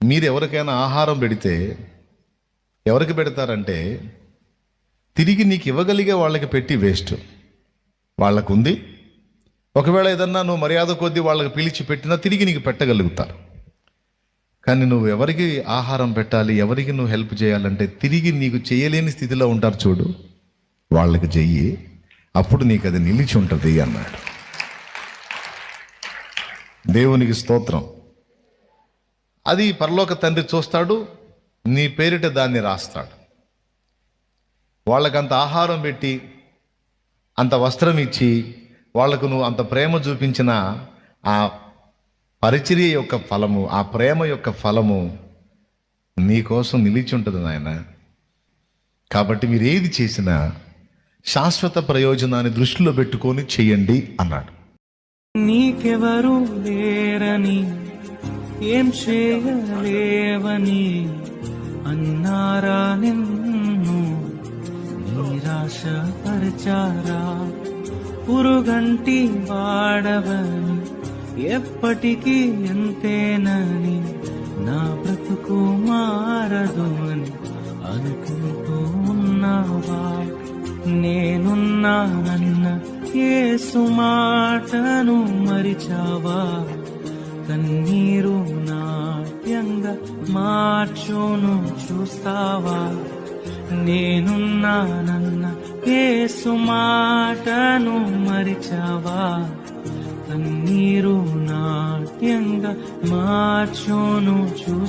మీరు ఎవరికైనా ఆహారం పెడితే ఎవరికి పెడతారంటే తిరిగి నీకు ఇవ్వగలిగే వాళ్ళకి పెట్టి వేస్ట్. వాళ్ళకుంది, ఒకవేళ ఏదన్నా నువ్వు మర్యాద కొద్దీ వాళ్ళకి పిలిచి పెట్టినా తిరిగి నీకు పెట్టగలుగుతారు. కానీ నువ్వు ఎవరికి ఆహారం పెట్టాలి, ఎవరికి నువ్వు హెల్ప్ చేయాలంటే తిరిగి నీకు చేయలేని స్థితిలో ఉంటారు చూడు, వాళ్ళకి చెయ్యి, అప్పుడు నీకు అది నిలిచి ఉంటుంది అన్నాడు. దేవునికి స్తోత్రం. అది పరలోక తండ్రి చూస్తాడు, నీ పేరిట దాన్ని రాస్తాడు. వాళ్ళకంత ఆహారం పెట్టి అంత వస్త్రం ఇచ్చి వాళ్లకు నువ్వు అంత ప్రేమ చూపించిన ఆ పరిచర్య యొక్క ఫలము, ఆ ప్రేమ యొక్క ఫలము నీకోసం నిలిచి ఉంటుంది నాయన. కాబట్టి మీరు ఏది చేసినా శాశ్వత ప్రయోజనాన్ని దృష్టిలో పెట్టుకొని చెయ్యండి అన్నాడు. నీకెవరు లేరని, ఏం చేయలేవని అన్నారా నిన్ను నిరాశపరచారా? పురుగంటి వాడవని, ఎప్పటికీ ఎంతేనని, నా బ్రతుకు మారదు అని అనుకుంటూ ఉన్నావా? నేనున్నానన్న యేసు మాటను మరిచావా? కన్నీరు నాట్యంగా మార్చును చూస్తావా? నేనున్నానన్న యేసు మాటను మరిచావా? కన్నీరు నాట్యంగా మార్చును చూస్తావా?